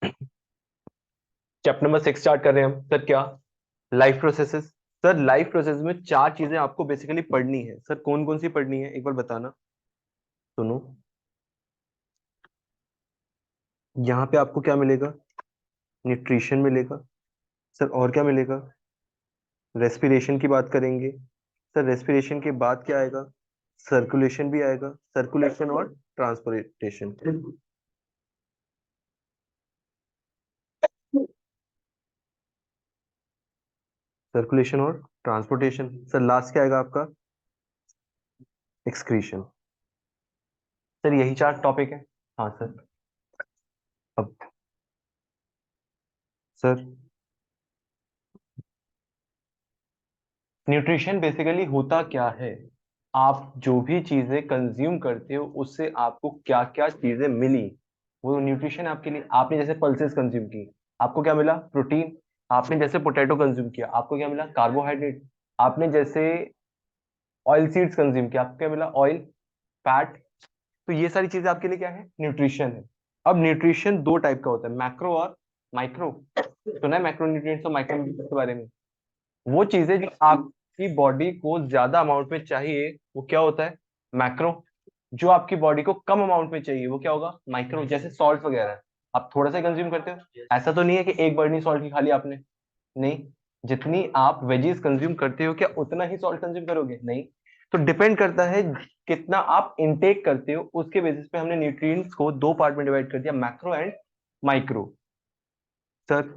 Chapter number 6 start कर रहे हैं हम सर। क्या? Life processes. Sir life process में चार चीजें आपको बेसिकली पढ़नी है सर। कौन कौन सी पढ़नी है एक बार बताना। सुनो, यहाँ पे आपको क्या मिलेगा? न्यूट्रिशन मिलेगा सर। और क्या मिलेगा? रेस्पिरेशन की बात करेंगे सर। रेस्पिरेशन के बाद क्या आएगा? सर्कुलेशन भी आएगा। सर्कुलेशन और ट्रांसपोर्टेशन। सर्कुलेशन और ट्रांसपोर्टेशन सर। लास्ट क्या आएगा आपका? एक्सक्रीशन। सर यही चार टॉपिक है। हाँ सर। अब सर, न्यूट्रिशन बेसिकली होता क्या है? आप जो भी चीजें कंज्यूम करते हो उससे आपको क्या क्या चीजें मिली, वो न्यूट्रिशन आपके लिए। आपने जैसे पल्सेस कंज्यूम की, आपको क्या मिला? प्रोटीन। आपने जैसे पोटैटो कंज्यूम किया, आपको क्या मिला? कार्बोहाइड्रेट। आपने जैसे ऑयल सीड्स कंज्यूम किया, आपको क्या मिला? Oil, fat. तो ये सारी चीजें आपके लिए क्या है? न्यूट्रिशन है। अब न्यूट्रिशन दो टाइप का होता है, मैक्रो और माइक्रो। सुना है मैक्रो न्यूट्रिएंट्स और माइक्रो न्यूट्रिएंट्स के बारे में? वो चीजें जो आपकी बॉडी को ज्यादा अमाउंट में चाहिए वो क्या होता है? मैक्रो। जो आपकी बॉडी को कम अमाउंट में चाहिए वो क्या होगा? माइक्रो। जैसे सॉल्ट वगैरह, आप थोड़ा सा कंज्यूम करते हो, ऐसा तो नहीं है कि एक बर्नी सॉल्ट की खा लिया आपने। नहीं। जितनी आप वेजीज कंज्यूम करते हो क्या उतना ही सॉल्ट कंज्यूम करोगे? नहीं। तो डिपेंड करता है कितना आप इनटेक करते हो, उसके बेसिस पे हमने न्यूट्रिएंट्स को दो पार्ट में डिवाइड कर दिया, मैक्रो एंड माइक्रो। सर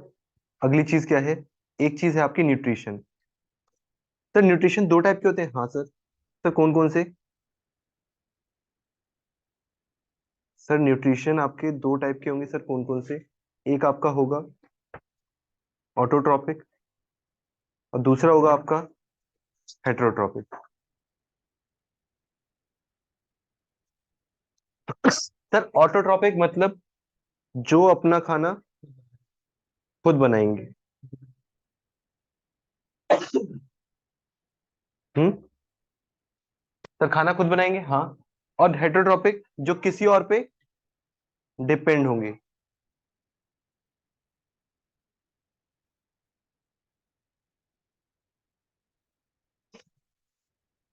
अगली चीज क्या है? एक चीज है आपकी न्यूट्रिशन। सर न्यूट्रिशन दो टाइप के होते हैं। हाँ सर। सर कौन कौन से? सर न्यूट्रिशन आपके दो टाइप के होंगे सर। कौन कौन से? एक आपका होगा ऑटोट्रॉपिक और दूसरा होगा आपका हेटेरोट्रॉपिक। सर ऑटोट्रॉपिक मतलब जो अपना खाना खुद बनाएंगे। हम्म। सर खाना खुद बनाएंगे, हाँ। और हेटेरोट्रॉपिक जो किसी और पे डिपेंड होंगे।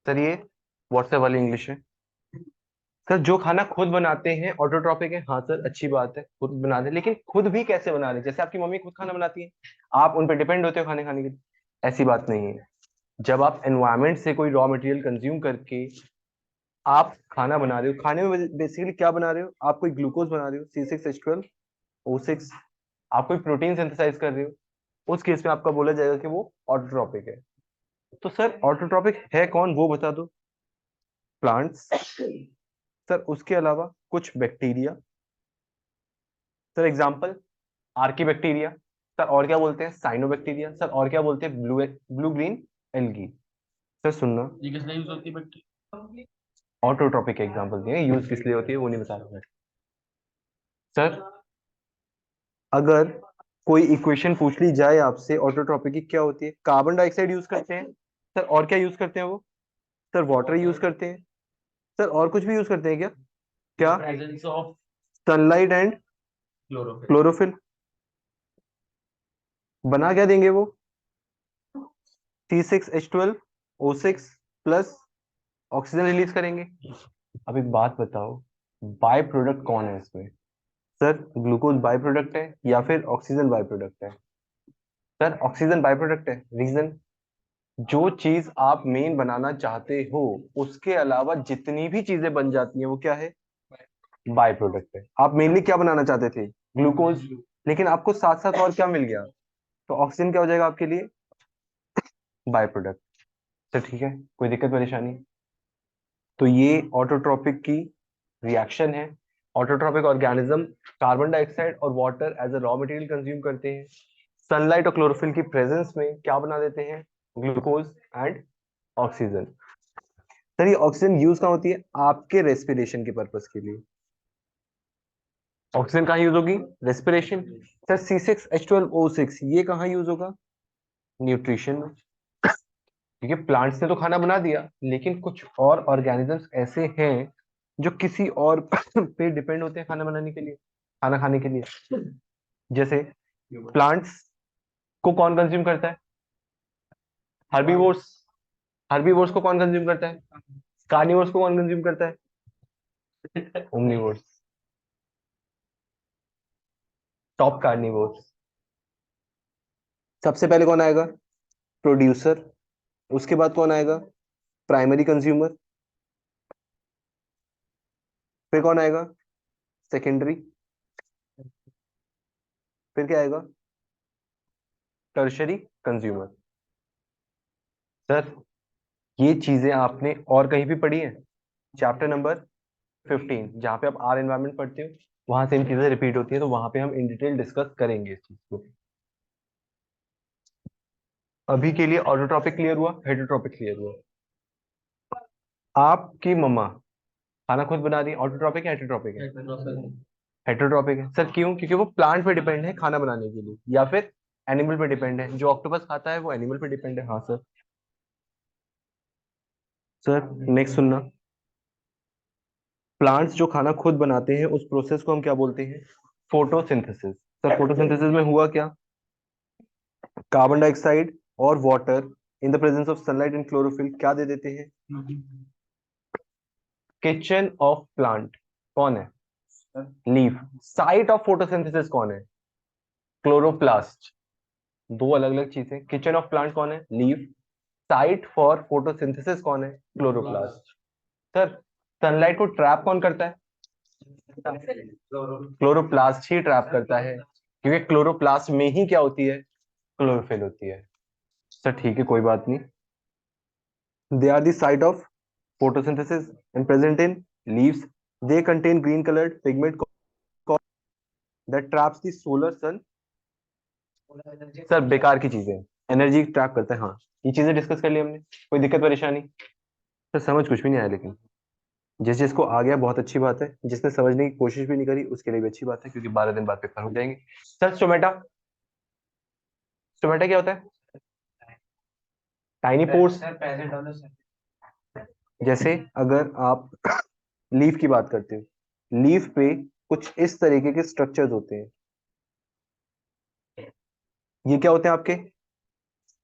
सर ये व्हाट्सएप वाली इंग्लिश है। सर जो खाना खुद बनाते हैं ऑटोट्रॉपिक है। हाँ सर, अच्छी बात है, खुद बनाते हैं, लेकिन खुद भी कैसे बना रहे हैं? जैसे आपकी मम्मी खुद खाना बनाती है, आप उन पर डिपेंड होते हो खाने खाने के लिए? ऐसी बात नहीं है। जब आप एनवायरमेंट से कोई रॉ मटेरियल कंज्यूम करके आप खाना बना रहे हो, खाने में बेसिकली क्या बना रहे हो? आप कोई ग्लूकोज बना रहे हो, C6H12O6। आप कोई प्रोटीन सिंथेसाइज कर रहे हो, उस केस में आपका बोला जाएगा कि वो ऑटोट्रॉपिक है। तो सर ऑटोट्रॉपिक है कौन वो बता दो। प्लांट्स सर, उसके अलावा कुछ bacteria. Sir example, Archie bacteria. Sir और क्या बोलते हैं? साइनोबैक्टीरिया। सर और क्या बोलते हैं? Blue blue green algae. Sir सुनना, ये किस लिए यूज होती है बैक्टीरिया? ऑटोट्रॉपिक एग्जांपल दिए, यूज किस लिए होती है वो नहीं बता रहा हूँ सर। अगर कोई इक्वेशन पूछ ली जाए आपसे ऑटोट्रॉपिक की क्या होती है, कार्बन डाइऑक्साइड यूज करते हैं सर। और क्या यूज करते हैं वो? सर वाटर यूज करते हैं सर। और कुछ भी यूज करते हैं क्या? क्या? Presence of sunlight and chlorophyll. बना क्या देंगे वो? C6H12O6 प्लस ऑक्सीजन रिलीज करेंगे। अब एक बात बताओ, बाय प्रोडक्ट कौन है इसमें? सर ग्लूकोज बाय प्रोडक्ट है या फिर ऑक्सीजन बाय प्रोडक्ट है? सर ऑक्सीजन बाय प्रोडक्ट है। रीजन, जो चीज आप मेन बनाना चाहते हो उसके अलावा जितनी भी चीजें बन जाती हैं वो क्या है? बाय प्रोडक्ट है। आप मेनली क्या बनाना चाहते थे? ग्लूकोज। लेकिन आपको साथ साथ और क्या मिल गया? तो ऑक्सीजन क्या हो जाएगा आपके लिए? By product. तो ठीक है, कोई दिक्कत परेशानी? तो ये ऑटोट्रॉपिक की रिएक्शन है। ऑटोट्रॉपिक ऑर्गेनिज्म कार्बन डाइऑक्साइड और water as a raw material consume करते हैं, सनलाइट और क्लोरोफिल की प्रेजेंस में क्या बना देते हैं? Glucose and oxygen. सर ये ऑक्सीजन यूज कहाँ होती है? आपके रेस्पिरेशन के पर्पस के लिए। ऑक्सीजन कहाँ यूज होगी? रेस्पिरेशन। सर C6H12O6 ये कहाँ यूज होगा? न्यूट्रिशन में। क्योंकि प्लांट्स ने तो खाना बना दिया, लेकिन कुछ और ऑर्गेनिजम्स ऐसे हैं जो किसी और पे डिपेंड होते हैं खाना बनाने के लिए, खाना खाने के लिए। जैसे प्लांट्स को कौन कंज्यूम करता है? हर्बीवोर्स। हर्बीवोर्स को कौन कंज्यूम करता है? कार्निवोर्स को कौन कंज्यूम करता है? ओमनीवोर्स। Top carnivores. सबसे पहले कौन आएगा? प्रोड्यूसर। उसके बाद कौन आएगा? Primary consumer. फिर कौन आएगा? सेकेंडरी। फिर क्या आएगा? Tertiary consumer. सर ये चीजें आपने और कहीं भी पढ़ी है? चैप्टर नंबर 15 जहाँ पे आप आर एनवायरमेंट पढ़ते हो, वहां सेम चीजें रिपीट होती है, तो वहां पे हम इन डिटेल डिस्कस करेंगे इस चीज को। अभी के लिए ऑटोट्रॉपिक क्लियर हुआ, हेटरोट्रॉपिक क्लियर हुआ। आपकी मम्मा खाना खुद बना रही है, ऑटोट्रॉपिक है हेटरोट्रॉपिक है? हेटरोट्रॉपिक है। सर क्यों? क्योंकि वो प्लांट पे डिपेंड है खाना बनाने के लिए, या फिर एनिमल पे डिपेंड है? जो ऑक्टोपस खाता है वो एनिमल पे डिपेंड है। हाँ सर। सर नेक्स्ट सुनना। प्लांट्स जो खाना खुद बनाते हैं उस प्रोसेस को हम क्या बोलते हैं? फोटोसिंथेसिस। सर फोटोसिंथेसिस में हुआ क्या? कार्बन डाइऑक्साइड और water in the presence of sunlight and chlorophyll क्या दे देते हैं? किचन ऑफ प्लांट कौन है? लीफ। साइट ऑफ फोटोसिंथेसिस कौन है? क्लोरोप्लास्ट। दो अलग अलग चीजें। किचन ऑफ प्लांट कौन है? लीफ। साइट फॉर फोटोसिंथेसिस कौन है? क्लोरोप्लास्ट। सर सनलाइट को ट्रैप कौन करता है? क्लोरोप्लास्ट ही ट्रैप करता है, क्योंकि क्लोरोप्लास्ट में ही क्या होती है? क्लोरोफिल होती है। सर ठीक है, कोई बात नहीं। They are the site of photosynthesis and present in leaves. They contain green colored pigment that traps the solar sun. Sir बेकार की चीजें, एनर्जी ट्रैप करता है। हाँ ये चीजें डिस्कस कर ली हमने, कोई दिक्कत परेशानी? सर समझ कुछ भी नहीं आया, लेकिन जिसको आ गया बहुत अच्छी बात है, जिसने समझने की कोशिश भी नहीं करी उसके लिए भी अच्छी बात है, क्योंकि 12 दिन बाद पेपर हो जाएंगे। सर स्टोमेटा, स्टोमेटा क्या होता है? Tiny pores. जैसे अगर आप लीफ की बात करते हो, लीफ पे कुछ इस तरीके के स्ट्रक्चर्स होते हैं। ये क्या होते हैं आपके?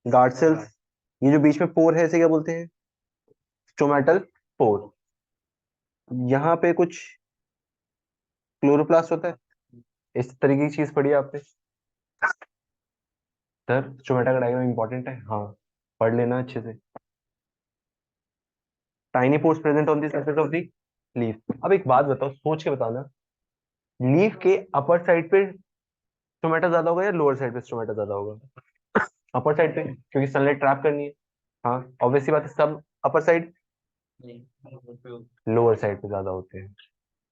Guard cells. ये जो बीच में पोर है इसे क्या बोलते हैं? Stomatal pore. यहाँ पे कुछ क्लोरोप्लास्ट होता है, इस तरीके की चीज पढ़ी है आपने? सर स्टोमेटा का डायग्राम इंपॉर्टेंट है, हाँ पढ़ लेना अच्छे से। Tiny pores present on the surface of the leaf. अब एक बात बताओ, सोच के बताना, लीफ के अपर साइड पे स्टोमेटा ज्यादा होगा या लोअर साइड पे स्टोमेटा ज्यादा होगा? अपर साइड पे, क्योंकि सनलाइट ट्रैप करनी है। हाँ ऑब्वियसली बात है, सब अपर साइड। लोअर साइड पे ज्यादा होते हैं।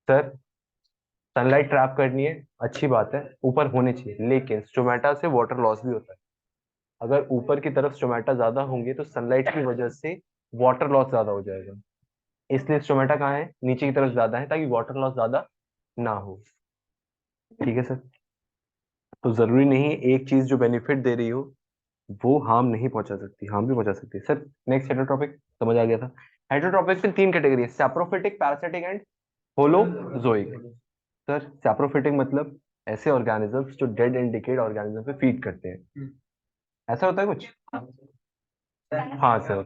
सर सनलाइट ट्रैप करनी है, अच्छी बात है, ऊपर होने चाहिए, लेकिन स्टोमेटा से वाटर लॉस भी होता है। अगर ऊपर की तरफ स्टोमेटा ज्यादा होंगे तो सनलाइट की वजह से वाटर लॉस ज्यादा हो जाएगा। इसलिए स्टोमेटा कहाँ है? नीचे की तरफ ज्यादा है, ताकि वाटर लॉस ज्यादा ना हो। ठीक है सर। तो जरूरी नहीं है एक चीज जो बेनिफिट दे रही हो वो हार्म नहीं पहुंचा सकती, हार्म भी पहुंचा सकती है। सर नेक्स्ट हेटरोट्रॉपिक समझ आ गया था? हेटरोट्रॉपिक में तीन कैटेगरी है, saprophytic, parasitic and holozoic. Sir saprophytic मतलब ऐसे ऑर्गेनिजम्स जो डेड एंड डिकेड ऑर्गेनिज्म पे फीड करते हैं। ऐसा होता है कुछ? हाँ सर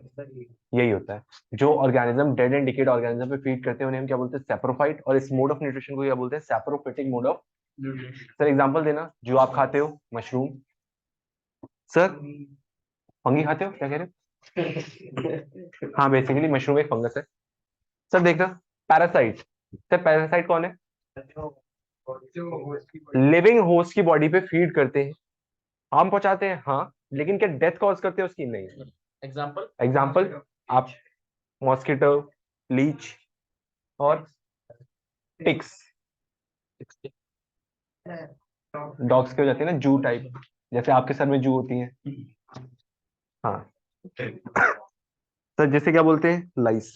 यही होता है। जो organism dead and decade organism पे फीड करते हैं उन्हें हम क्या बोलते हैं? सैप्रोफाइट। और इस मोड ऑफ न्यूट्रिशन को क्या बोलते हैं? Saprophytic mode of. Sir example देना, जो आप खाते हो मशरूम। सर फंगी खाते हो, क्या कह रहे हो? हाँ बेसिकली मशरूम एक फंगस है। सर देखना, पैरासाइट। सर पैरासाइट कौन है? लिविंग होस्ट की बॉडी पे फीड करते हैं, हार्म पहुंचाते हैं हाँ, लेकिन क्या डेथ कॉज करते हैं उसकी? नहीं। एग्जाम्पल? एग्जाम्पल आप मॉस्किटो, लीच और टिक्स। डॉग्स के हो जाती है ना जू टाइप, जैसे आपके सर में जू होती है। हाँ सर जैसे क्या बोलते हैं? लाइस।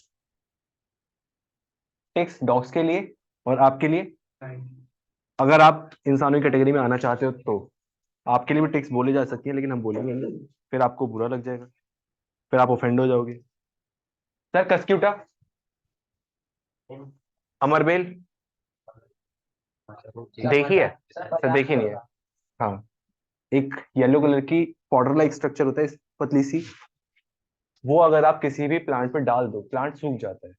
टिक्स डॉग्स के लिए और आपके लिए, अगर आप इंसानों की कैटेगरी में आना चाहते हो तो आपके लिए भी टिक्स बोली जा सकती है, लेकिन हम बोलेंगे नहीं, फिर आपको बुरा लग जाएगा, फिर आप ऑफेंड हो जाओगे। सर कस्क्यूटा, अमरबेल देखी है? सर देखी नहीं है। हाँ, एक येलो कलर की पाउडर लाइक स्ट्रक्चर होता है, पतली सी, वो अगर आप किसी भी प्लांट पे डाल दो प्लांट सूख जाता है।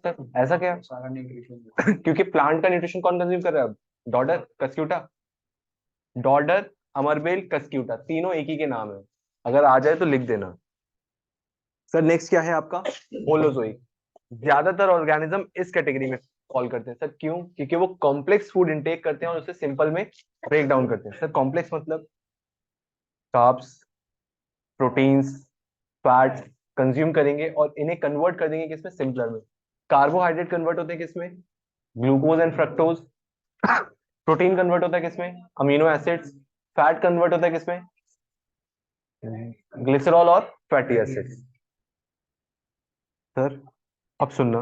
सर ऐसा क्या? सारा न्यूट्रिशन क्योंकि प्लांट का न्यूट्रिशन कौन कंज्यूम कर रहा है अब? डॉडर, कस्क्यूटा। डॉडर, अमरबेल, कस्क्यूटा, तीनों एक ही के नाम है, अगर आ जाए तो लिख देना। सर नेक्स्ट क्या है आपका? होलोजोइक। ज्यादातर ऑर्गेनिज्म इस कैटेगरी में फॉल करते हैं। सर क्यों? क्योंकि वो कॉम्प्लेक्स फूड इंटेक करते हैं और उसे सिंपल में ब्रेक डाउन करते हैं। सर कॉम्प्लेक्स मतलब कार्ब्स, प्रोटीन्स, फैट्स कंज्यूम करेंगे और इन्हें कन्वर्ट कर देंगे किसमें? सिंपलर में। कार्बोहाइड्रेट कन्वर्ट होते हैं किसमें? Glucose and fructose. Protein convert होता है किसमें? Amino acids. फैट कन्वर्ट होता है किसमें? ग्लिसरॉल और फैटी एसिड्स। सर अब सुनना,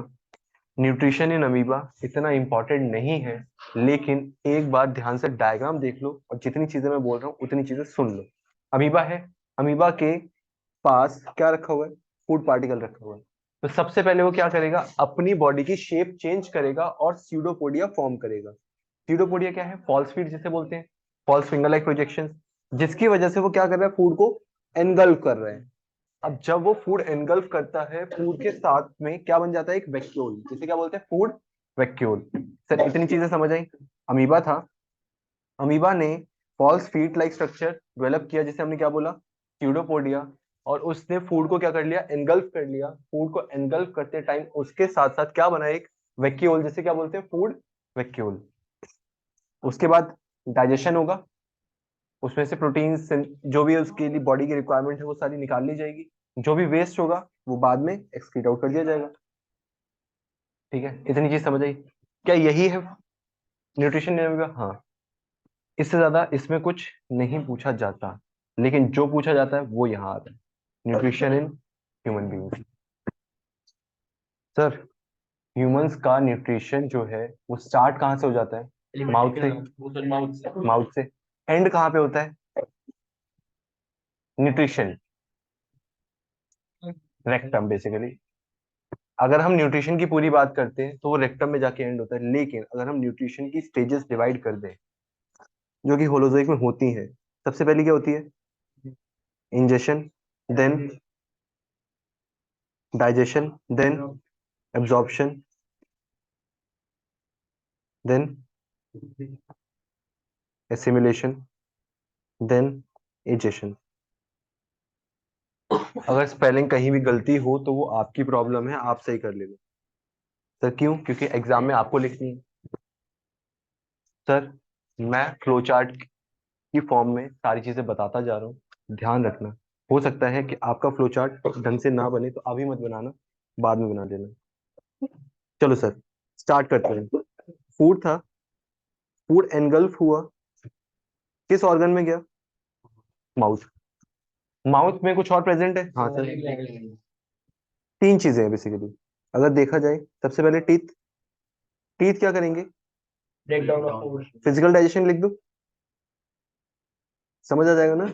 न्यूट्रिशन इन अमीबा इतना इंपॉर्टेंट नहीं है, लेकिन एक बार ध्यान से डायग्राम देख लो और जितनी चीजें मैं बोल रहा हूँ उतनी चीजें सुन लो। अमीबा है, अमीबा के पास क्या रखा हुआ है? फूड पार्टिकल रखा हुआ है। तो सबसे पहले वो क्या करेगा? अपनी बॉडी की शेप चेंज करेगा और स्यूडोपोडिया फॉर्म करेगा। स्यूडोपोडिया क्या है? फॉल्स फीट जिसे बोलते हैं, फॉल्स फिंगर लाइक प्रोजेक्शन, जिसकी वजह से वो क्या कर रहा है? फूड को एनगल्फ कर रहा है। अब जब वो फूड एनगल्फ करता है, फूड के साथ में क्या बन जाता है? एक वैक्यूल, जिसे क्या बोलते हैं? Food vacuole. सर इतनी चीजें समझ आई? अमीबा था, अमीबा ने false feet like structure develop किया जिसे हमने क्या बोला? स्यूडोपोडिया। और उसने फूड को क्या कर लिया? एनगल्फ कर लिया। फूड को एनगल्फ करते टाइम उसके साथ साथ क्या बना? एक वैक्यूल, जिसे क्या बोलते हैं? Food vacuole. उसके बाद डाइजेशन होगा, उसमें से प्रोटीन जो भी उसके लिए बॉडी की रिक्वायरमेंट है वो सारी निकाल ली जाएगी। जो भी वेस्ट होगा वो बाद में एक्सक्रीट आउट कर दिया जाएगा। ठीक है, इतनी चीज समझ आई? क्या यही है न्यूट्रिशन नियम? हाँ, इससे ज्यादा इसमें कुछ नहीं पूछा जाता, लेकिन जो पूछा जाता है वो यहाँ आता है, nutrition in human being. Sir humans का न्यूट्रिशन जो है वो स्टार्ट कहाँ से हो जाता है? माउथ से। माउथ से। एंड कहाँ पे होता है न्यूट्रिशन? Rectum basically. अगर हम न्यूट्रिशन की पूरी बात करते हैं तो वो रेक्टम में जाके एंड होता है, लेकिन अगर हम न्यूट्रिशन की स्टेजेस डिवाइड कर दें जो कि होलोजोइक में होती हैं, सबसे पहले क्या होती है? Ingestion, then digestion, then absorption, then assimilation, then egestion. अगर स्पेलिंग कहीं भी गलती हो तो वो आपकी प्रॉब्लम है, आप सही कर लेना। सर क्यों? क्योंकि एग्जाम में आपको लिखनी है। सर मैं फ्लो चार्ट की फॉर्म में सारी चीजें बताता जा रहा हूँ, ध्यान रखना। हो सकता है कि आपका फ्लो चार्ट ढंग से ना बने तो अभी मत बनाना, बाद में बना देना। चलो सर स्टार्ट करते हैं। फूड था, फूड एनगल्फ हुआ, किस ऑर्गन में गया? माउथ। माउथ में कुछ और प्रेजेंट है? हाँ सर, तीन चीजें हैं बेसिकली अगर देखा जाए। सबसे पहले टीथ। टीथ क्या करेंगे? Break down of food. Physical digestion लिख दो, समझ आ जाएगा ना?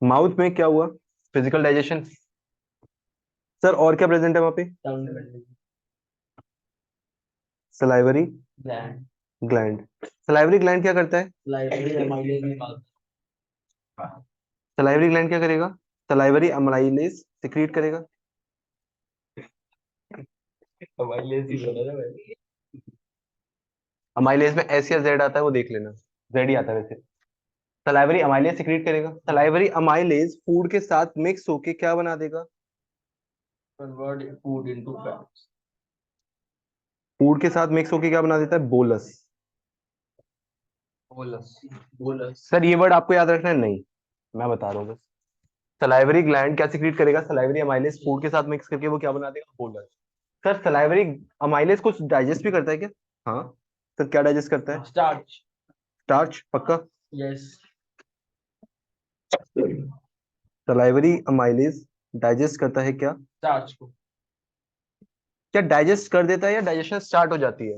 माउथ में क्या हुआ? Physical digestion. सर और क्या प्रेजेंट है वहां पे? Salivary gland. सलाइवरी ग्लैंड क्या करता है? सलाइवरी ग्लैंड क्या करेगा? सलाइवरी अमाइलेज सिक्रीट करेगा। अमाइलेज में एस या जेड आता है, वो देख लेना, जेड ही आता है वैसे। सलाइवरी अमाइलेज सिक्रीट करेगा। सलाइवरी अमाइलेज फूड के साथ मिक्स होके क्या बना देगा? Convert food into fat. Food के साथ मिक्स होके क्या बना देता है? बोलस। बोलस। बोलस सर ये वर्ड आपको याद रखना है? नहीं, मैं बता रहा हूँ बस। सलाइवरी ग्लैंड क्या सिक्रीट करेगा? सलाइवरी अमाइलेज फूड के साथ मिक्स करके वो क्या बना देगा? बोलस। सर सलाइवरी अमाइलेज कुछ डाइजेस्ट भी करता है क्या? हाँ सर, क्या डाइजेस्ट करता है? स्टार्च। स्टार्च पक्का? यस। सलाइवरी अमाइलेज डाइजेस्ट करता है क्या? स्टार्च को। क्या डाइजेस्ट कर देता है या डाइजेशन स्टार्ट हो जाती है?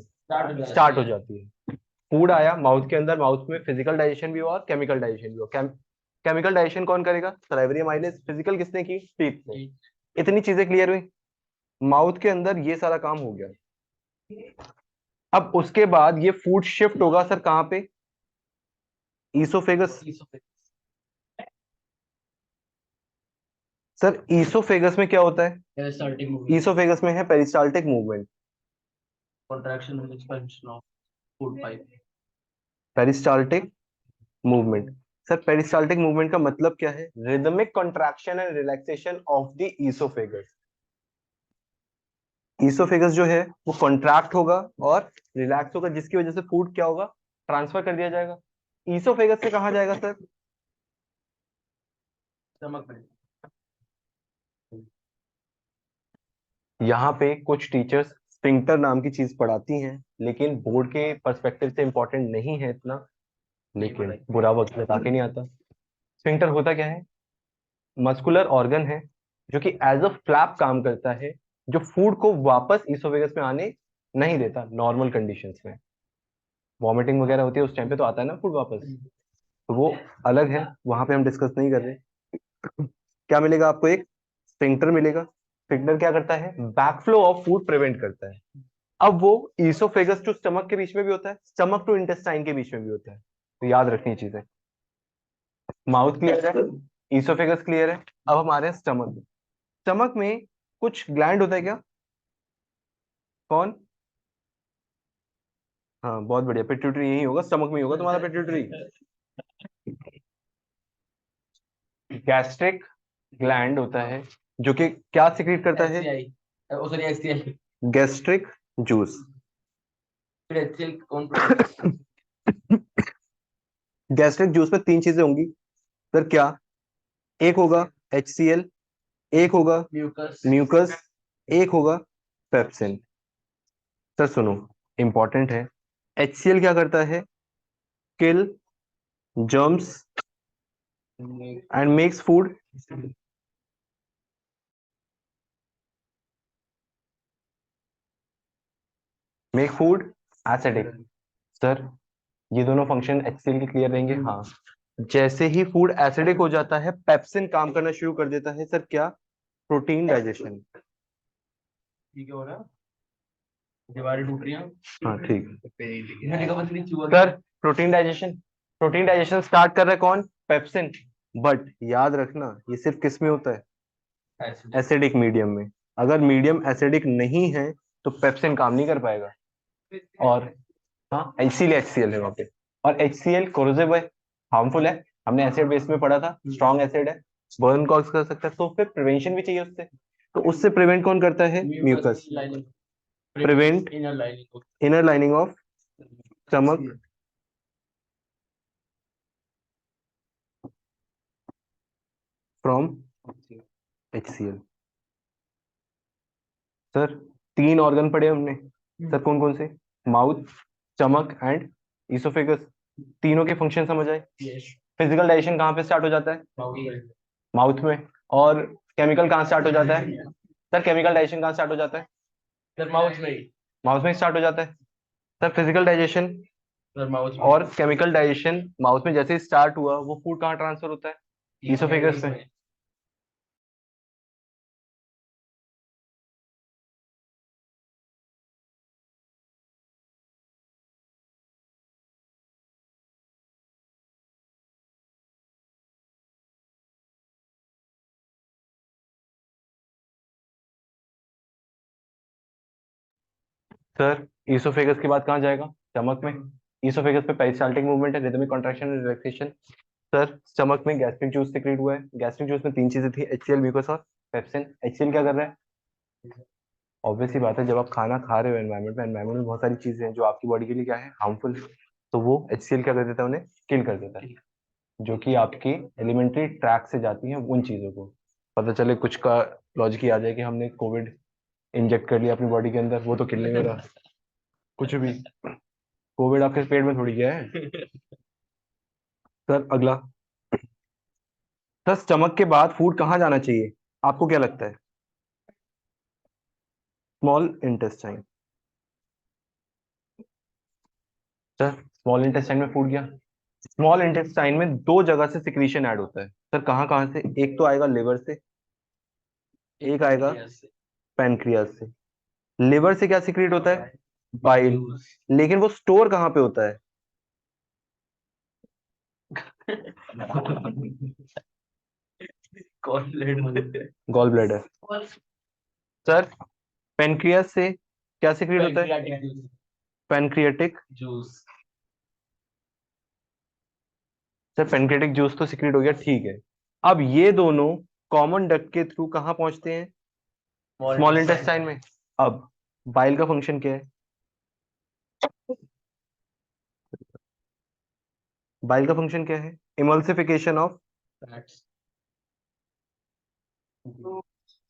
स्टार्ट हो जाती है। फूड आया माउथ के अंदर, माउथ में फिजिकल डाइजेशन भी हुआ और केमिकल डाइजेशन भी हुआ। केमिकल डाइजेशन कौन करेगा? Salivary amylase. फिजिकल किसने की? टीथ ने। इतनी चीजें क्लियर हुई? माउथ के अंदर ये सारा काम हो गया। अब उसके बाद ये फूड शिफ्ट होगा सर कहाँ पे? ईसोफेगस। सर ईसोफेगस में क्या होता है? पेरिस्टाल्टिक मूवमेंट, ईसोफेगस में है peristaltic movement. Contraction and expansion of food pipe. Peristaltic movement. Sir peristaltic movement का मतलब क्या है? Rhythmic contraction and relaxation of the oesophagus. Oesophagus जो है वो कॉन्ट्रैक्ट होगा और रिलैक्स होगा, जिसकी वजह से फूड क्या होगा? ट्रांसफर कर दिया जाएगा। ईसोफेगस से कहाँ जाएगा सर? स्टमक में। यहाँ पे कुछ टीचर्स स्फिंक्टर नाम की चीज पढ़ाती हैं, लेकिन बोर्ड के पर्सपेक्टिव से इंपॉर्टेंट नहीं है इतना, लेकिन बुरा वक्त बता के नहीं आता। स्फिंक्टर होता क्या है? मस्कुलर ऑर्गन है जो कि एज अ फ्लैप काम करता है, जो फूड को वापस ईसोफेगस में आने नहीं देता नॉर्मल कंडीशंस में। वॉमिटिंग वगैरह होती है उस टाइम पे तो आता है ना फूड वापस, तो वो अलग है, वहां पे हम डिस्कस नहीं कर रहे। क्या मिलेगा आपको? एक स्फिंक्टर मिलेगा। स्फिंक्टर क्या करता है? बैकफ्लो ऑफ फूड प्रिवेंट करता है। अब वो ईसोफेगस टू स्टमक के बीच में भी होता है, स्टमक टू इंटेस्टाइन के बीच में भी होता है, तो याद रखनी चीजें। माउथ क्लियर है, ईसोफेगस क्लियर है। अब हमारे स्टमक, स्टमक में कुछ ग्लैंड होता है क्या? कौन? हाँ बहुत बढ़िया, पिट्यूटरी यही होगा, स्टमक में ही होगा तुम्हारा पिट्यूटरी। गैस्ट्रिक ग्लैंड होता है जो कि क्या सिक्रीट करता है? Sorry HCL. Gastric juice. फिर एचसीएल कौन प्रोड्यूस? गैस्ट्रिक जूस में तीन चीजें होंगी सर, क्या? एक होगा HCl, एक होगा म्यूकस। म्यूकस, एक होगा पेप्सिन। सर सुनो, इंपॉर्टेंट है। HCl क्या करता है? Kill germs and makes food make food acidic. Sir ये दोनों फंक्शन HCl के क्लियर रहेंगे, हाँ। जैसे ही फूड एसिडिक हो जाता है, पेप्सिन काम करना शुरू कर देता है सर, क्या? Protein digestion. ठीक है हो रहा, दीवारें टूट रही हैं। हाँ ठीक। मैंने कहा पता नहीं चूहा sir protein digestion, protein digestion start कर रहा है कौन? पेप्सिन। बट याद रखना ये सिर्फ किस में होता है? क्या? एसिडिक मीडियम में। अगर मीडियम एसिडिक नहीं है तो पेप्सिन काम नहीं कर पाएगा। और हाँ, इसीलिए HCl है वहां पे। और HCl कोरोसिव है, हार्मफुल है, हमने एसिड बेस में पढ़ा था, स्ट्रॉन्ग एसिड है, बर्न कॉज कर सकता है, तो फिर प्रिवेंशन भी चाहिए उससे। तो उससे प्रिवेंट कौन करता है? Mucus. Prevent inner lining of stomach from HCl। Sir तीन ऑर्गन पढ़े हमने सर, कौन कौन से? Mouth, stomach and oesophagus. तीनों के फंक्शन समझ आए। फिजिकल डाइजेशन कहाँ पे स्टार्ट हो जाता है? माउथ में। और केमिकल कहाँ स्टार्ट हो जाता है? सर केमिकल डाइजेशन कहाँ स्टार्ट हो जाता है? सर माउथ में ही। माउथ में स्टार्ट हो जाता है। Sir physical digestion sir mouth में और केमिकल डाइजेशन माउथ में जैसे ही स्टार्ट हुआ, वो फूड कहाँ ट्रांसफर होता है? इसोफेगस में। सर इसोफेगस के बाद कहाँ जाएगा? स्टमक में। इसोफेगस पे पेरिस्टाल्टिक मूवमेंट है, rhythmic contraction and relaxation. Sir stomach में गैस्ट्रिक जूस सिक्रीट हुआ है, गैस्ट्रिक जूस में तीन चीजें थी, HCl म्यूकस और पेप्सिन। HCl क्या कर रहा है? ऑब्वियस सी बात है, जब आप खाना खा रहे हो एनवायरमेंट में, एनवायरमेंट में बहुत सारी चीजें हैं जो आपकी बॉडी के लिए क्या है? हार्मफुल है, तो वो HCl क्या कर देता है? उन्हें किल कर देता है, जो कि आपकी एलिमेंट्री ट्रैक से जाती हैं उन चीजों को। पता चले कुछ का लॉजिक ही आ जाए कि हमने कोविड इंजेक्ट कर लिया अपनी बॉडी के अंदर, वो तो किल नहीं हो रहा कुछ भी। कोविड आपके पेट में थोड़ी गया है। सर अगला, सर स्टमक के बाद फूड कहाँ जाना चाहिए आपको क्या लगता है? Small intestine. Sir small intestine में फूड गया। स्मॉल इंटेस्टाइन में दो जगह से सिक्रीशन ऐड होता है सर, कहाँ कहाँ से? एक तो आएगा लिवर से, एक आएगा पैनक्रियाज से। लिवर से क्या सिक्रीट होता है? बाइल। लेकिन वो स्टोर कहाँ पे होता है? Gall bladder. सर पेनक्रियास से क्या सिक्रीट होता है? Pancreatic juice. Sir pancreatic juice तो सिक्रीट हो गया, ठीक है। अब ये दोनों कॉमन डक्ट के थ्रू कहाँ पहुंचते हैं? स्मॉल इंटेस्टाइन में। अब बाइल का फंक्शन क्या है? बाइल का फंक्शन क्या है? Emulsification of.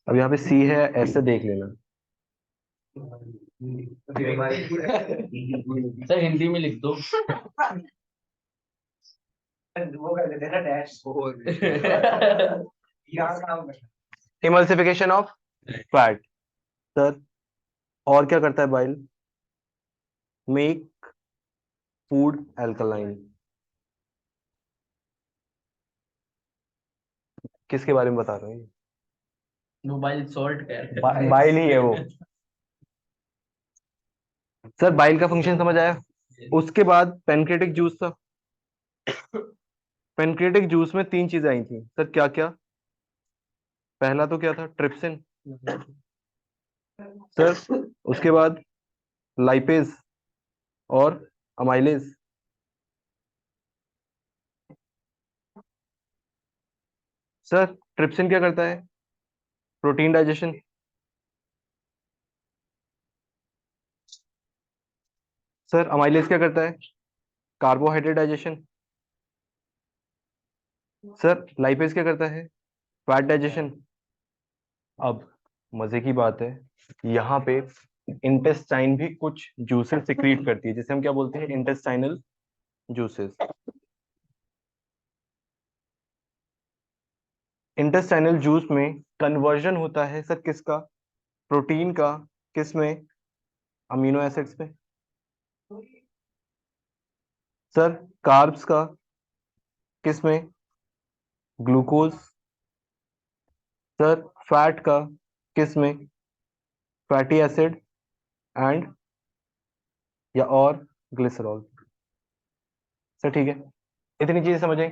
अब यहाँ पे सी है, ऐसे देख लेना। सर हिंदी में लिख दो। Emulsification of fat. सर और क्या करता है बाइल? Make food alkaline. किसके बारे में बता रहे हैं? मोबाइल सॉल्ट कर बाइल ही है वो। सर बाइल का फंक्शन समझ आया। उसके बाद पेनक्रियाटिक जूस था। पेनक्रियाटिक जूस में तीन चीजें आई थी सर, क्या क्या? पहला तो क्या था? ट्रिप्सिन। सर उसके बाद लाइपेज और अमाइलेज। सर ट्रिप्सिन क्या करता है? Protein digestion. सर अमाइलेज क्या करता है? Carbohydrate digestion. सर लाइपेज क्या करता है? Fat digestion. अब मजे की बात है, यहाँ पे इंटेस्टाइन भी कुछ जूसेस सिक्रीट करती है, जिसे हम क्या बोलते हैं? Intestinal juices. इंटेस्टाइनल जूस में कन्वर्जन होता है सर किसका? प्रोटीन का। किस में? अमीनो एसिड्स में। सर कार्ब्स का। किस में? ग्लूकोज। सर फैट का। किस में? फैटी एसिड एंड या और ग्लिसरॉल। सर ठीक है, इतनी चीजें समझ आई।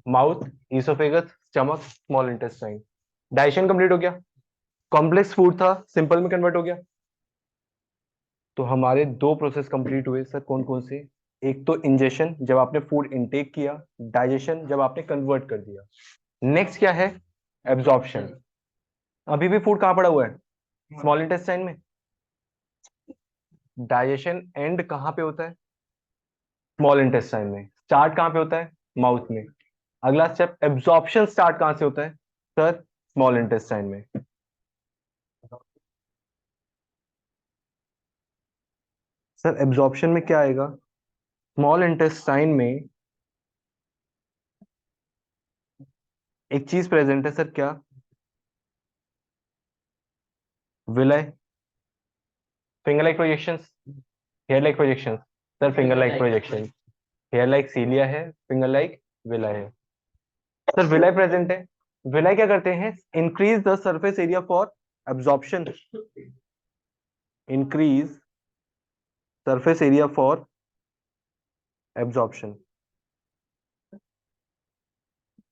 Mouth, oesophagus, stomach, small intestine. Digestion complete हो गया। कॉम्प्लेक्स फूड था, सिंपल में कन्वर्ट हो गया। तो हमारे दो प्रोसेस कंप्लीट हुए सर, कौन कौन से? एक तो इंजेशन, जब आपने फूड इनटेक किया। डाइजेशन, जब आपने कन्वर्ट कर दिया। नेक्स्ट क्या है? एब्जॉर्प्शन। अभी भी फूड कहाँ पड़ा हुआ है? स्मॉल इंटेस्टाइन में। डाइजेशन एंड कहाँ पे होता है? स्मॉल इंटेस्टाइन में। स्टार्ट कहाँ पे होता है? माउथ में। अगला स्टेप, एब्जॉर्प्शन स्टार्ट कहाँ से होता है? सर स्मॉल इंटेस्टाइन में। सर एब्जॉर्प्शन में क्या आएगा? स्मॉल इंटेस्टाइन में एक चीज प्रेजेंट है सर, क्या? Villi. Finger like projections, hair like projections. Sir finger like projection. Hair like cilia है, फिंगर लाइक विलय है। सर विलय प्रेजेंट है। विलय क्या करते हैं? Increase the surface area for absorption. Increase surface area for absorption.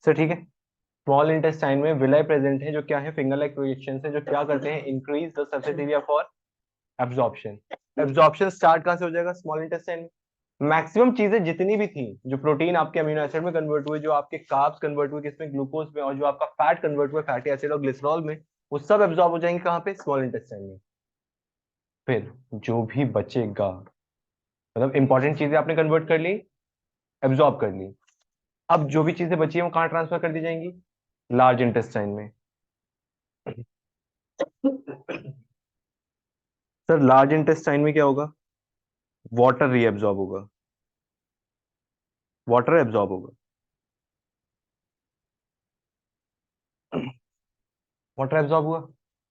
Sir ठीक है। स्मॉल इंटेस्टाइन में विलय प्रेजेंट है, जो क्या है? फिंगर लाइक प्रोजेक्शन है, जो क्या करते हैं? Increase the surface area for absorption. Absorption start कहां से हो जाएगा? स्मॉल इंटेस्टाइन में। मैक्सिमम चीजें जितनी भी थी, जो प्रोटीन आपके अमीनो एसिड में कन्वर्ट हुए, जो आपके कार्ब्स कन्वर्ट हुए किसमें? ग्लूकोज में, और जो आपका फैट कन्वर्ट हुआ फैटी एसिड और ग्लिसरॉल में, वो सब एब्जॉर्ब हो जाएंगे कहाँ पे? स्मॉल इंटेस्टाइन में। फिर जो भी बचेगा, मतलब इंपॉर्टेंट चीजें आपने कन्वर्ट कर ली, एब्जॉर्ब कर ली। अब जो भी चीजें बची हैं वो कहाँ ट्रांसफर कर दी जाएंगी? लार्ज इंटेस्टाइन में। सर लार्ज इंटेस्टाइन में क्या होगा? वाटर रीएब्जॉर्ब होगा। वाटर एब्जॉर्ब होगा। वाटर एब्जॉर्ब हुआ।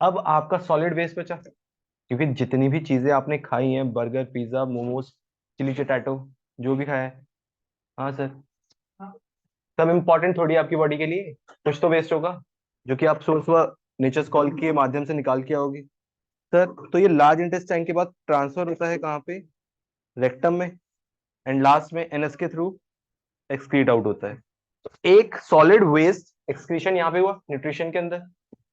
अब आपका सॉलिड वेस्ट बचा, क्योंकि जितनी भी चीजें आपने खाई हैं, बर्गर, पिज्जा, मोमोज, चिली चटैटो, जो भी खाया है, हाँ सर, सब इंपॉर्टेंट थोड़ी है आपकी बॉडी के लिए। कुछ तो वेस्ट होगा, जो कि आप सुबह सुबह नेचर्स कॉल के माध्यम से निकाल के आओगे। सर तो ये लार्ज इंटेस्टाइन के बाद ट्रांसफर होता है कहाँ पे, रेक्टम में, एंड लास्ट में एनएस के थ्रू एक्सक्रीट आउट होता है। तो एक सॉलिड वेस्ट एक्सक्रीशन यहाँ पे हुआ न्यूट्रिशन के अंदर।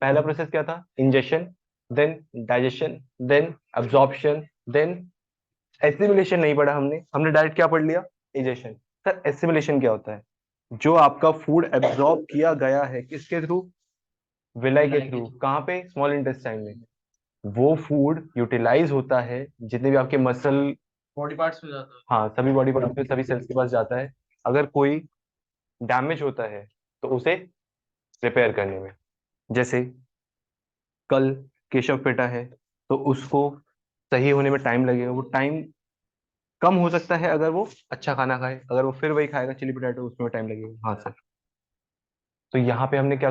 पहला प्रोसेस क्या था, ingestion, then digestion, then absorption, then assimilation नहीं पढ़ा हमने, हमने डायरेक्ट क्या पढ़ लिया, इजेशन। सर एसिमिलेशन क्या होता है, जो आपका फूड एब्जॉर्ब किया गया है किसके थ्रू, विलाई के थ्रू, कहाँ पे, स्मॉल इंटेस्टाइन में, वो फूड यूटिलाइज होता है जितने भी आपके मसल, बॉडी पार्ट्स में जाता है। हाँ सभी बॉडी पार्ट पे, सभी सेल्स के पास जाता है। अगर कोई डैमेज होता है तो उसे रिपेयर करने में, जैसे कल केशव पेटा है तो उसको सही होने में टाइम लगेगा, वो टाइम कम हो सकता है अगर वो अच्छा खाना खाए, अगर वो फिर वही खाएगा चिली पोटैटो उसमें टाइम लगेगा। हाँ सर, तो यहाँ पे हमने क्या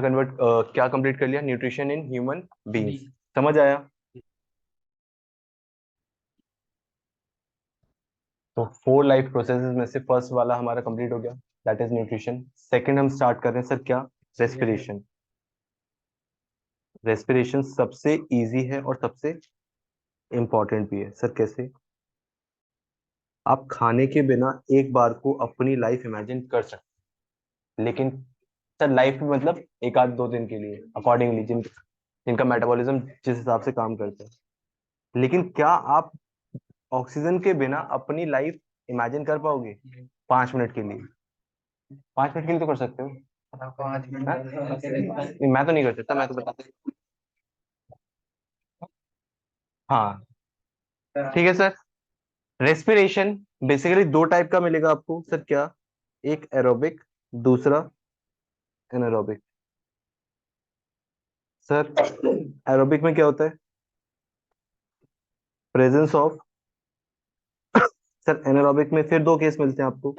कंप्लीट कर लिया, न्यूट्रिशन इन ह्यूमन बींग्स। समझ आया। तो 4 लाइफ प्रोसेसेस में से फर्स्ट वाला हमारा कंप्लीट हो गया, दैट इज न्यूट्रिशन। सेकंड हम स्टार्ट कर रहे हैं सर, क्या, रेस्पिरेशन। रेस्पिरेशन सबसे इजी है और सबसे इंपॉर्टेंट भी है सर। कैसे, आप खाने के बिना एक बार को अपनी लाइफ इमेजिन कर सकते हैं, लेकिन सर लाइफ में मतलब एक आध दो दिन के लिए अकॉर्डिंगली जिनका मेटाबॉलिज्म जिस हिसाब से काम करता है। लेकिन क्या आप ऑक्सीजन के बिना अपनी लाइफ इमेजिन कर पाओगे 5 मिनट के लिए? 5 मिनट के लिए तो कर सकते हो। पाँच मिनट हाँ? नहीं, मैं तो नहीं कर सकता, मैं तो बता, हाँ ठीक है सर। रेस्पिरेशन बेसिकली दो टाइप का मिलेगा आपको सर, क्या, एक एरोबिक, दूसरा एनारोबिक। सर एरोबिक में क्या होता है, प्रेजेंस ऑफ, सर एनारोबिक में फिर दो केस मिलते हैं आपको,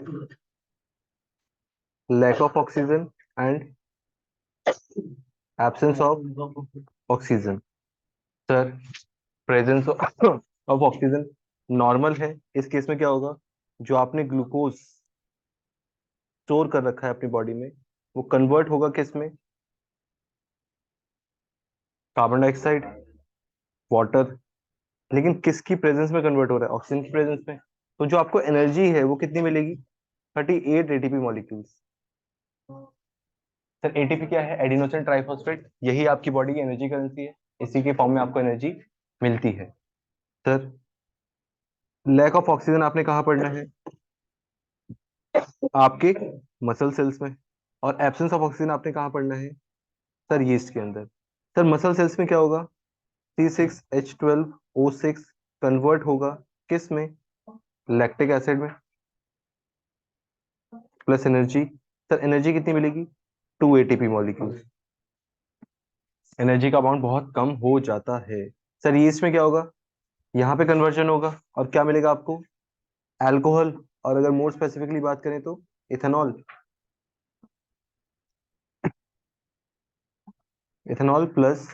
lack of oxygen and absence of oxygen. Sir presence of oxygen normal है, इस केस में क्या होगा, जो आपने ग्लूकोज स्टोर कर रखा है अपनी बॉडी में वो कन्वर्ट होगा किस में, कार्बन डाइऑक्साइड, वाटर। लेकिन किसकी प्रेजेंस में कन्वर्ट हो रहा है, ऑक्सीजन की प्रेजेंस में। तो जो आपको एनर्जी है वो कितनी मिलेगी, 38 एटीपी मॉलिक्यूल्स। सर एटीपी क्या है, एडिनोसिन ट्राइफॉस्फेट, यही आपकी बॉडी की एनर्जी करेंसी है, इसी के फॉर्म में आपको एनर्जी मिलती है। सर लैक ऑफ ऑक्सीजन आपने कहाँ पढ़ना है, आपके मसल सेल्स में। और एब्सेंस ऑफ ऑक्सीजन आपने कहाँ पढ़ना है, सर यीस्ट के अंदर। सर मसल सेल्स में क्या होगा, C6H12O6 कन्वर्ट होगा किस में, लैक्टिक एसिड में, प्लस एनर्जी। सर एनर्जी कितनी मिलेगी, 2 एटीपी मॉलिक्यूल। एनर्जी का अमाउंट बहुत कम हो जाता है। सर ये इसमें क्या होगा, यहाँ पे कन्वर्जन होगा और क्या मिलेगा आपको, अल्कोहल, और अगर मोर स्पेसिफिकली बात करें तो इथेनॉल। इथेनॉल प्लस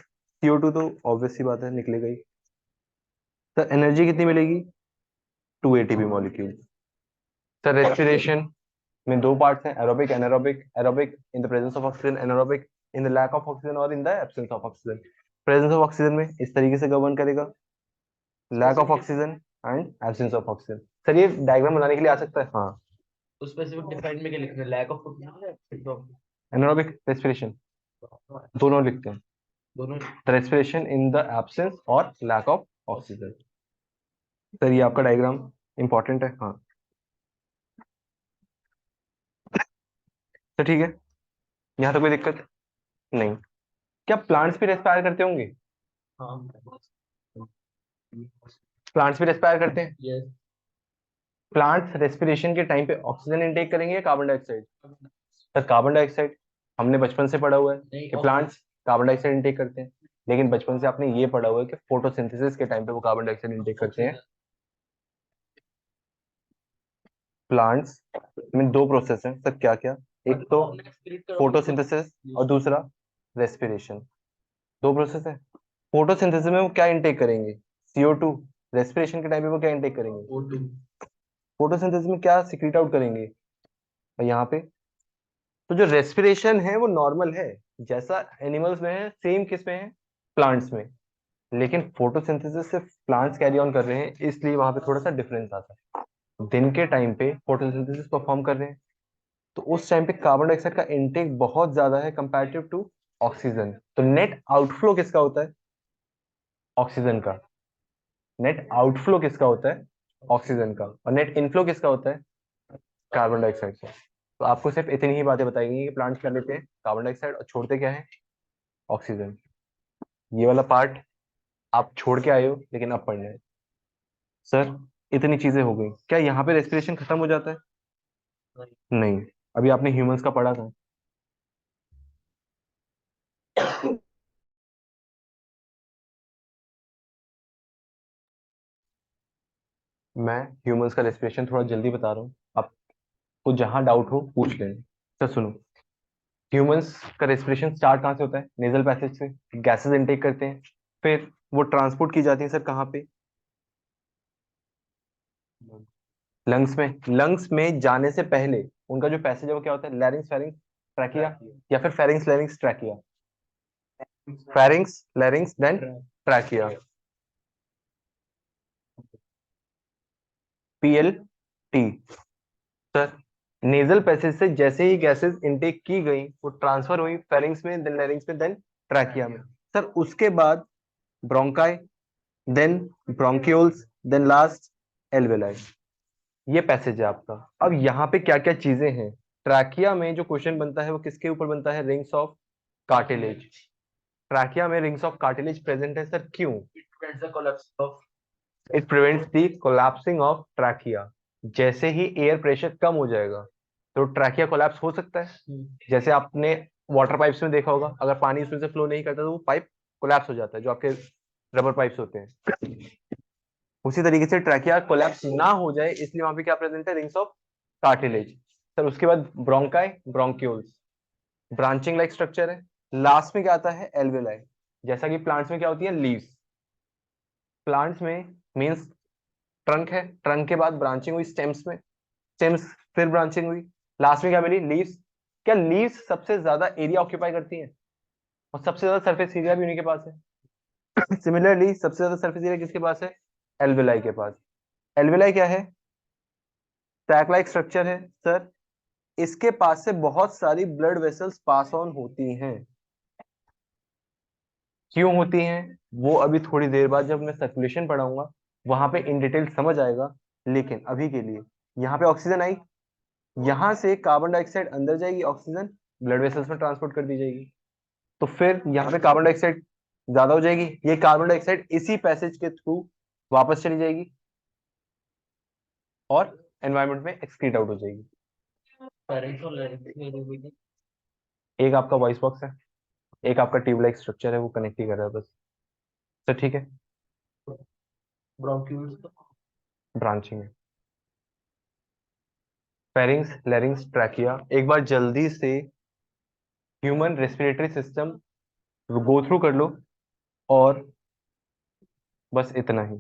CO2 तो ऑब्वियस सी बात है निकलेगा ही। सर एनर्जी कितनी मिलेगी, 2 एटीपी मॉलिक्यूल। सर रेस्पिरेशन में दो पार्ट्स हैं, aerobic anaerobic. Aerobic in the presence of oxygen, anaerobic in the lack of oxygen और in the absence of oxygen. Presence of oxygen में इस तरीके से गवर्न करेगा, lack of oxygen and absence of oxygen. Sir ये diagram बनाने के लिए आ सकता है, हाँ। तो स्पेसिफिक डिफाइन में क्या लिखना है, लैक ऑफ एनारोबिक रेस्पिरेशन दोनों लिखते हैं, दोनों। रेस्पिरेशन इन द एब्सेंस और लैक ऑफ ऑक्सीजन। सर ये आपका डायग्राम इंपॉर्टेंट है, हाँ। तो ठीक है, यहाँ तो कोई दिक्कत नहीं। क्या प्लांट्स भी रेस्पायर करते होंगे, हाँ प्लांट्स भी रेस्पायर करते हैं। यस। प्लांट्स रेस्पिरेशन के टाइम पे ऑक्सीजन इनटेक करेंगे या carbon dioxide, sir carbon dioxide. हमने बचपन से पढ़ा हुआ है नहीं, कि प्लांट्स कार्बन डाइऑक्साइड इनटेक करते हैं, लेकिन बचपन से आपने ये पढ़ा हुआ है कि फोटोसिंथेसिस के टाइम पे वो कार्बन डाइऑक्साइड इनटेक करते हैं। प्लांट्स में दो प्रोसेस हैं सर, क्या क्या, एक तो फोटोसिंथेसिस और दूसरा रेस्पिरेशन, दो प्रोसेस है। फोटोसिंथेसिस में वो क्या इनटेक करेंगे, CO2। रेस्पिरेशन के टाइम पे वो क्या इनटेक करेंगे, O2। फोटोसिंथेसिस में क्या सिक्रीट आउट करेंगे, और यहाँ पे। तो जो रेस्पिरेशन है वो नॉर्मल है, जैसा एनिमल्स में है सेम किस में है, प्लांट्स में। लेकिन फोटोसिंथेसिस सिर्फ प्लांट्स कैरी ऑन कर रहे हैं, इसलिए वहां पे थोड़ा सा डिफरेंस आता है। दिन के टाइम पे फोटोसिंथेसिस परफॉर्म कर रहे हैं, तो उस टाइम पे कार्बन डाइऑक्साइड का इनटेक बहुत ज्यादा है कंपैरेटिव टू ऑक्सीजन। तो नेट आउटफ्लो किसका होता है? ऑक्सीजन का। नेट आउटफ्लो किसका होता है? ऑक्सीजन का। और नेट इनफ्लो किसका होता है? कार्बन डाइऑक्साइड का। तो आपको सिर्फ इतनी ही बातें बताएंगी कि प्लांट्स क्या लेते हैं, कार्बन डाइऑक्साइड, और छोड़ते क्या है? ऑक्सीजन। ये वाला पार्ट आप छोड़ के आए हो, लेकिन अब पढ़ना है। सर इतनी चीजें हो गई, क्या यहाँ पे रेस्पिरेशन खत्म हो जाता है? नहीं, अभी आपने ह्यूमंस का पढ़ा था। मैं ह्यूमंस का रेस्पिरेशन थोड़ा जल्दी बता रहा हूँ, आपको जहां डाउट हो पूछ लेना। सर सुनो, ह्यूमंस का रेस्पिरेशन स्टार्ट कहाँ से होता है? नेजल पैसेज से। गैसेस इनटेक करते हैं, फिर वो ट्रांसपोर्ट की जाती है सर कहाँ पे? लंग्स में। लंग्स में जाने से पहले उनका जो पैसेज है वो क्या होता है? लैरिंग्स, फेरिंग्स, ट्रैकिया, या फिर pharynx, larynx, trachea. Pharynx, larynx, then trachea. PLT। Sir nasal passage से जैसे ही गैसेस इनटेक की गई, वो ट्रांसफर हुई फेरिंग्स में, देन लैरिंग्स में, देन ट्रैकिया में। सर उसके बाद bronchi, then bronchioles, then last alveoli. ये पैसेज है आपका। अब यहाँ पे क्या क्या चीजें हैं? ट्रैकिया में जो क्वेश्चन बनता है वो किसके ऊपर बनता है? Rings of cartilage. ट्रैकिया में रिंग्स ऑफ कार्टिलेज प्रेजेंट है सर, क्यों? It prevents the collapsing of trachea. जैसे ही एयर प्रेशर कम हो जाएगा, तो ट्रैकिया कोलैप्स हो सकता है। जैसे आपने वाटर पाइप्स में देखा होगा, अगर पानी उसमें से फ्लो नहीं करता तो वो पाइप कोलैप्स हो जाता है, जो आपके रबर पाइप्स होते हैं। उसी तरीके से ट्रैकिया कोलैप्स ना हो जाए, इसलिए वहां पे क्या प्रेजेंट है? Rings of cartilage. सर उसके बाद bronchi, bronchioles, branching like structure है। लास्ट में क्या आता है? एल्वेलाई। जैसा कि प्लांट्स में क्या होती है? लीव्स। प्लांट्स में मीन्स ट्रंक है, ट्रंक के बाद ब्रांचिंग हुई स्टेम्स में, स्टेम्स फिर ब्रांचिंग हुई, लास्ट में क्या मिली? लीव्स। क्या लीव्स सबसे ज्यादा एरिया ऑक्यूपाई करती हैं? और सबसे ज्यादा सरफेस एरिया भी उन्हीं के पास है। सिमिलरली सबसे ज्यादा सरफेस एरिया किसके पास है? एल्वेलाई के पास। एल्वेलाई क्या है? सैक लाइक स्ट्रक्चर है सर। इसके पास से बहुत सारी ब्लड वेसल्स पास ऑन होती हैं। क्यों होती हैं वो अभी थोड़ी देर बाद जब मैं सर्कुलेशन पढ़ाऊंगा वहां पे इन डिटेल समझ आएगा। लेकिन अभी के लिए यहाँ पे ऑक्सीजन आई, यहां से कार्बन डाइऑक्साइड अंदर जाएगी, ऑक्सीजन ब्लड वेसल्स में ट्रांसपोर्ट कर दी जाएगी। तो फिर यहाँ पे कार्बन डाइऑक्साइड ज्यादा हो जाएगी, ये कार्बन डाइऑक्साइड इसी पैसेज के थ्रू वापस चली जाएगी और एनवायरमेंट में एक्सक्रीट आउट हो जाएगी। एक आपका वॉइस बॉक्स है, एक आपका ट्यूब लाइक स्ट्रक्चर है, वो कनेक्ट ही कर रहा है बस। तो ठीक है, ब्रांचिंग है। Pharynx, larynx, trachea. एक बार जल्दी से human respiratory system go through कर लो, और बस इतना ही।